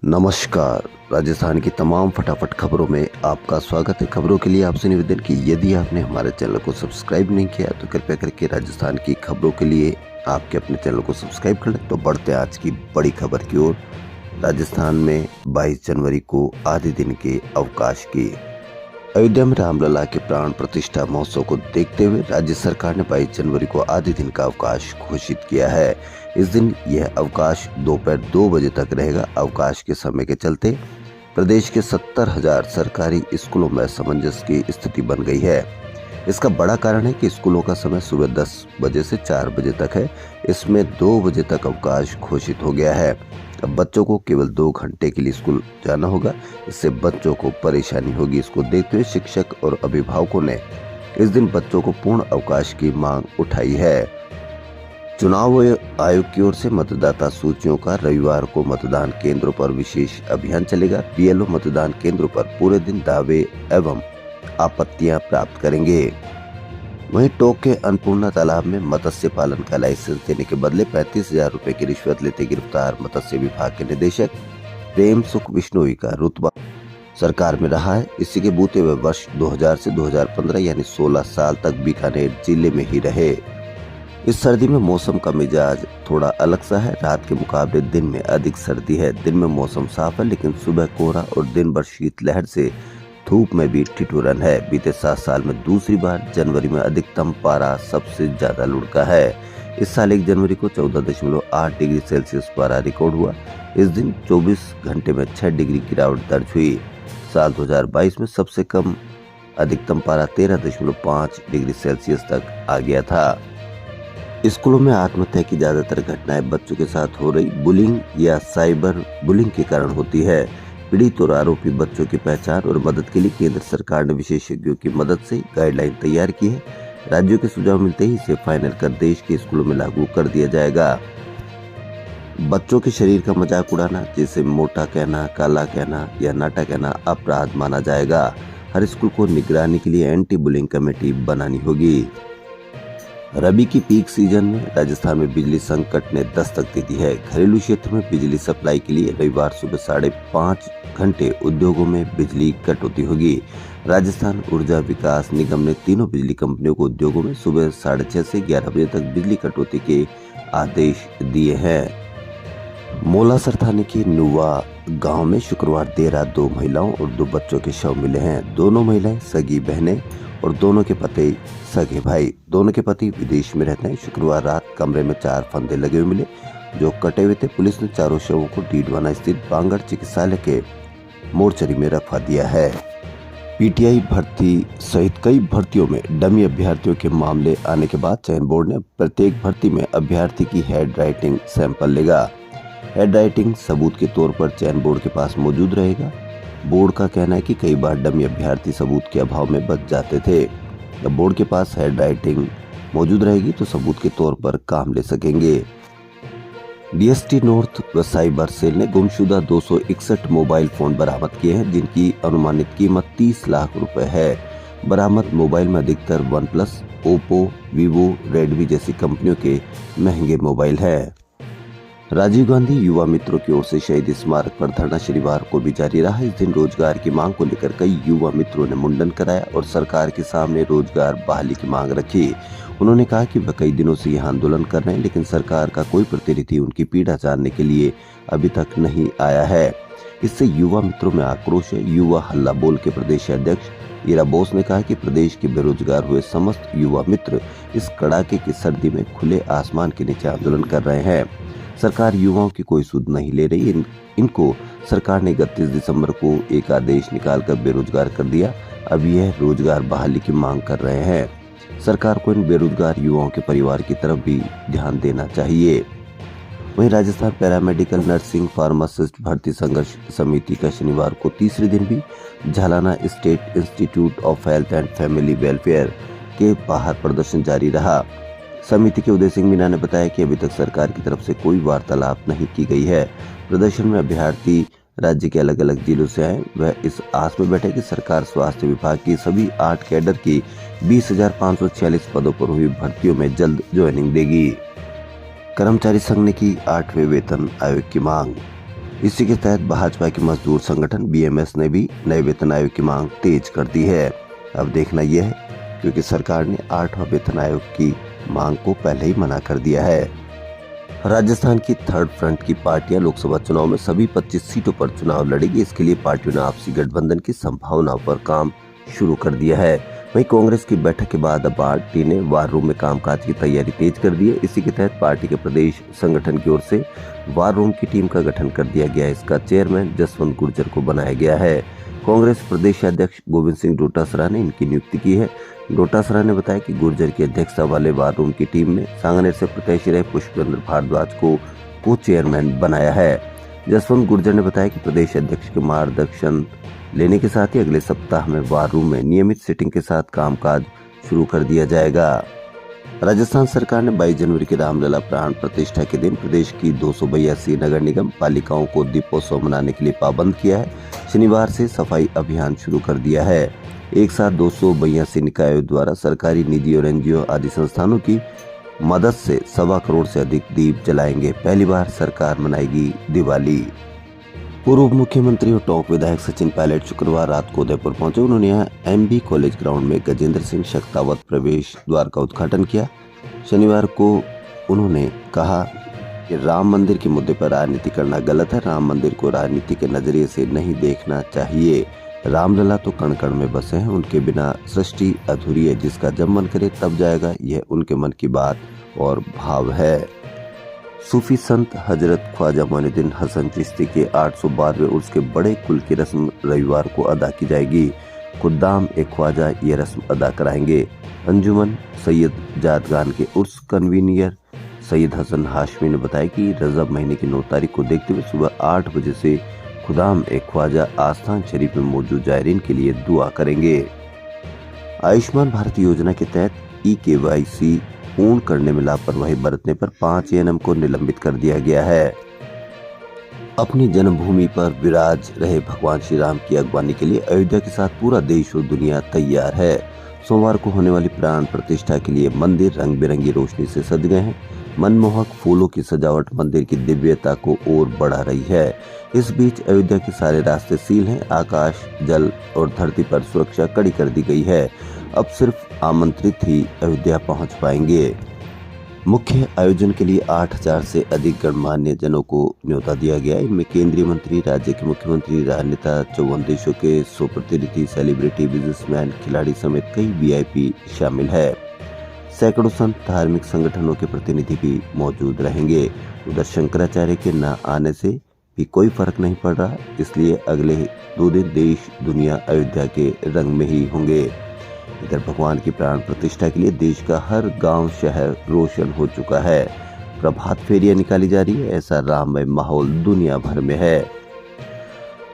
नमस्कार। राजस्थान की तमाम फटाफट खबरों में आपका स्वागत है। खबरों के लिए आपसे निवेदन कि यदि आपने हमारे चैनल को सब्सक्राइब नहीं किया तो कृपया करके राजस्थान की खबरों के लिए आपके अपने चैनल को सब्सक्राइब कर लें। तो बढ़ते हैं आज की बड़ी खबर की ओर। राजस्थान में 22 जनवरी को आधे दिन के अवकाश की। अयोध्या में रामलला के प्राण प्रतिष्ठा महोत्सव को देखते हुए राज्य सरकार ने 22 जनवरी को आधे दिन का अवकाश घोषित किया है। इस दिन यह अवकाश दोपहर 2 बजे तक रहेगा। अवकाश के समय के चलते प्रदेश के 70,000 सरकारी स्कूलों में असमंजस की स्थिति बन गई है। इसका बड़ा कारण है कि स्कूलों का समय सुबह 10 बजे से 4 बजे तक है। इसमें 2 बजे तक अवकाश घोषित हो गया है। अब बच्चों को केवल 2 घंटे के लिए स्कूल जाना होगा। इससे बच्चों को परेशानी होगी। इसको देखते हुए शिक्षक और अभिभावकों ने इस दिन बच्चों को पूर्ण अवकाश की मांग उठाई है। चुनाव आयोग की ओर से मतदाता सूचियों का रविवार को मतदान केंद्रों पर विशेष अभियान चलेगा। बीएलओ मतदान केंद्रों पर पूरे दिन दावे एवं आपत्तियां प्राप्त करेंगे। वहीं टोंक के अन्नपूर्णा तालाब में मत्स्य पालन का लाइसेंस देने के बदले 35,000 रुपए की रिश्वत लेते गिरफ्तार मत्स्य विभाग के निदेशक प्रेम सुख बिश्नोई का रुतबा सरकार में रहा है। इसी के बूते हुए वर्ष 2000 से 2015 यानी 16 साल तक बीकानेर जिले में ही रहे। इस सर्दी में मौसम का मिजाज थोड़ा अलग सा है। रात के मुकाबले दिन में अधिक सर्दी है। दिन में मौसम साफ है लेकिन सुबह कोहरा और दिन भर शीतलहर से धूप में भी ठिठुरन है। बीते 7 साल में दूसरी बार जनवरी में अधिकतम पारा सबसे ज्यादा लुढ़का है। इस साल 1 जनवरी को 14.8 डिग्री सेल्सियस पारा रिकॉर्ड हुआ। इस दिन 24 घंटे में 6 डिग्री गिरावट दर्ज हुई। साल 2022 में सबसे कम अधिकतम पारा 13.5 डिग्री सेल्सियस तक आ गया था। स्कूलों में आत्महत्या की ज्यादातर घटनाएं बच्चों के साथ हो रही बुलिंग या साइबर बुलिंग के कारण होती है। पीड़ित और आरोपी बच्चों की पहचान और मदद के लिए केंद्र सरकार ने विशेषज्ञों की मदद से गाइडलाइन तैयार की है। राज्यों के सुझाव मिलते ही इसे फाइनल कर देश के स्कूलों में लागू कर दिया जाएगा। बच्चों के शरीर का मजाक उड़ाना, जैसे मोटा कहना, काला कहना या नाटा कहना, अपराध माना जाएगा। हर स्कूल को निगरानी के लिए एंटी बुलिंग कमेटी बनानी होगी। रबी की पीक सीजन में राजस्थान में बिजली संकट ने दस्तक दे दी है। घरेलू क्षेत्र में बिजली सप्लाई के लिए रविवार सुबह 5:30 घंटे उद्योगों में बिजली कटौती होगी। राजस्थान ऊर्जा विकास निगम ने तीनों बिजली कंपनियों को उद्योगों में सुबह 6:30 से 11 बजे तक बिजली कटौती के आदेश दिए हैं। मोलासर थाने के नुवा गांव में शुक्रवार देर रात 2 महिलाओं और 2 बच्चों के शव मिले हैं। दोनों महिलाएं सगी बहनें और दोनों के पति सगे भाई। दोनों के पति विदेश में रहते हैं। शुक्रवार रात कमरे में 4 फंदे लगे हुए मिले जो कटे हुए थे। पुलिस ने चारों शवों को डीडवाना स्थित बांगड़ चिकित्सालय के मोर्चरी में रखवा दिया है। पीटीआई भर्ती सहित कई भर्तियों में डमी अभ्यर्थियों के मामले आने के बाद चयन बोर्ड ने प्रत्येक भर्ती में अभ्यर्थी की हैंड राइटिंग सैंपल लेगा। हैंड राइटिंग सबूत के तौर पर चयन बोर्ड के पास मौजूद रहेगा। बोर्ड का कहना है कि कई बार डमी अभ्यर्थी सबूत के अभाव में बच जाते थे। जब बोर्ड के पास हैंड राइटिंग मौजूद रहेगी तो सबूत के तौर पर काम ले सकेंगे। डीएसटी नॉर्थ व साइबर सेल ने गुमशुदा 261 मोबाइल फोन बरामद किए हैं जिनकी अनुमानित कीमत 30 लाख रुपए है। बरामद मोबाइल में अधिकतर one plus, Oppo, Vivo, Redmi जैसी कंपनियों के महंगे मोबाइल हैं। राजीव गांधी युवा मित्रों की ओर से शहीद स्मारक पर धरना शनिवार को भी जारी रहा। इस दिन रोजगार की मांग को लेकर कई युवा मित्रों ने मुंडन कराया और सरकार के सामने रोजगार बहाली की मांग रखी। उन्होंने कहा कि वह कई दिनों से यह आंदोलन कर रहे हैं लेकिन सरकार का कोई प्रतिनिधि उनकी पीड़ा जानने के लिए अभी तक नहीं आया है। इससे युवा मित्रों में आक्रोश है। युवा हल्ला बोल के प्रदेश अध्यक्ष ईरा बोस ने कहा कि प्रदेश के बेरोजगार हुए समस्त युवा मित्र इस कड़ाके की सर्दी में खुले आसमान के नीचे आंदोलन कर रहे हैं। सरकार युवाओं की कोई सुध नहीं ले रही। इनको सरकार ने 31 दिसंबर को एक आदेश निकालकर बेरोजगार कर दिया। अब यह रोजगार बहाली की मांग कर रहे हैं। सरकार को इन बेरोजगार युवाओं के परिवार की तरफ भी ध्यान देना चाहिए। वहीं राजस्थान पैरामेडिकल नर्सिंग फार्मासिस्ट भर्ती संघर्ष समिति का शनिवार को तीसरे दिन भी Jhalana state institute of health and family welfare के बाहर प्रदर्शन जारी रहा। समिति के उदय सिंह मीना ने बताया कि अभी तक सरकार की तरफ से कोई वार्तालाप नहीं की गई है। प्रदर्शन में अभ्यर्थी राज्य के अलग अलग जिलों से आए। वह इस आस में बैठे कि सरकार स्वास्थ्य विभाग की सभी 8 कैडर की 20,546 पदों पर हुई भर्तियों में जल्द ज्वाइनिंग देगी। कर्मचारी संघ ने की 8वें वेतन आयोग की मांग। इसी के तहत भाजपा के मजदूर संगठन बीएमएस ने भी नए वेतन आयोग की मांग तेज कर दी है। अब देखना यह है क्योंकि सरकार ने 8वां वेतन आयोग की मांग को पहले ही मना कर दिया है। राजस्थान की थर्ड फ्रंट की पार्टियां लोकसभा चुनाव में सभी 25 सीटों पर चुनाव लड़ेगी। इसके लिए पार्टियों ने आपसी गठबंधन की संभावनाओं पर काम शुरू कर दिया है। वहीं कांग्रेस की बैठक के बाद अब पार्टी ने वार रूम में कामकाज की तैयारी तेज कर दी है। इसी के तहत पार्टी के प्रदेश संगठन की ओर से वार रूम की टीम का गठन कर दिया गया है। इसका चेयरमैन जसवंत गुर्जर को बनाया गया है। कांग्रेस प्रदेश अध्यक्ष गोविंद सिंह डोटासरा ने इनकी नियुक्ति की है। डोटासरा ने बताया कि गुर्जर की अध्यक्षता वाले वार रूम की टीम में सांगनेर से प्रत्याशी रहे पुष्पेंद्र भारद्वाज को चेयरमैन बनाया है। जसवंत गुर्जर ने बताया कि प्रदेश अध्यक्ष के मार्गदर्शन लेने के साथ ही अगले सप्ताह में वार रूम में नियमित सिटिंग के साथ कामकाज शुरू कर दिया जाएगा। राजस्थान सरकार ने 22 जनवरी की रामलला प्राण प्रतिष्ठा के दिन प्रदेश की 282 नगर निगम पालिकाओं को दीपोत्सव मनाने के लिए पाबंद किया है। शनिवार से सफाई अभियान शुरू कर दिया है। एक साथ 282 निकायों द्वारा सरकारी, निजी और एनजीओ आदि संस्थानों की मदद से 1.25 करोड़ से अधिक दीप जलाएंगे। पहली बार सरकार मनाएगी दिवाली। पूर्व मुख्यमंत्री और टोंक विधायक सचिन पायलट शुक्रवार रात को उदयपुर पहुंचे। उन्होंने यहाँ एमबी कॉलेज ग्राउंड में गजेंद्र सिंह शेखावत प्रवेश द्वार का उद्घाटन किया। शनिवार को उन्होंने कहा कि राम मंदिर के मुद्दे पर राजनीति करना गलत है। राम मंदिर को राजनीति के नजरिए से नहीं देखना चाहिए। रामलला तो कण कण में बसे हैं, उनके बिना सृष्टि अधूरी है। जिसका जब मन करे तब जाएगा, यह उनके मन की बात और भाव है। सूफी संत हजरत ख्वाजा मोइनुद्दीन हसन चिश्ती के 812वें उर्स के बड़े कुल की रस्म रविवार को अदा की जाएगी। खुद्दाम एक ख्वाजा ये रस्म अदा कराएंगे। अंजुमन सैयद जादगान के उर्स कन्वीनियर सैयद हसन हाशमी ने बताया कि रजब महीने की 9 तारीख को देखते हुए सुबह 8 बजे से खुदाम एक ख्वाजा आस्थान शरीफ में मौजूद जायरीन के लिए दुआ करेंगे। आयुष्मान भारत योजना के तहत EKYC पूर्ण करने में लापरवाही बरतने पर 5 ANM को निलंबित कर दिया गया है। अपनी जन्मभूमि पर विराज रहे भगवान श्री राम की अगवानी के लिए अयोध्या के साथ पूरा देश और दुनिया तैयार है। सोमवार को होने वाली प्राण प्रतिष्ठा के लिए मंदिर रंग बिरंगी रोशनी से सज गए हैं। मनमोहक फूलों की सजावट मंदिर की दिव्यता को और बढ़ा रही है। इस बीच अयोध्या के सारे रास्ते सील हैं। आकाश, जल और धरती पर सुरक्षा कड़ी कर दी गई है। अब सिर्फ आमंत्रित ही अयोध्या पहुंच पाएंगे। मुख्य आयोजन के लिए 8000 से अधिक गणमान्य जनों को न्योता दिया गया। इनमें केंद्रीय मंत्री, राज्य के मुख्यमंत्री, राजनेता, 54 देशों के 100 प्रतिनिधि, सेलिब्रिटी, बिजनेसमैन, खिलाड़ी समेत कई VIP शामिल है। सैकड़ों संत, धार्मिक संगठनों के प्रतिनिधि भी मौजूद रहेंगे। उधर शंकराचार्य के न आने से भी कोई फर्क नहीं पड़ रहा, इसलिए अगले 2 दिन देश दुनिया अयोध्या के रंग में ही होंगे। इधर भगवान की प्राण प्रतिष्ठा के लिए देश का हर गांव, शहर रोशन हो चुका है। प्रभात फेरियां निकाली जा रही है। ऐसा राममय माहौल दुनिया भर में है।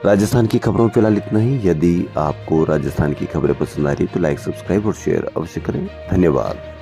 राजस्थान की खबरों में फिलहाल इतना ही। यदि आपको राजस्थान की खबरें पसंद आ रही तो लाइक, सब्सक्राइब और शेयर अवश्य करें। धन्यवाद।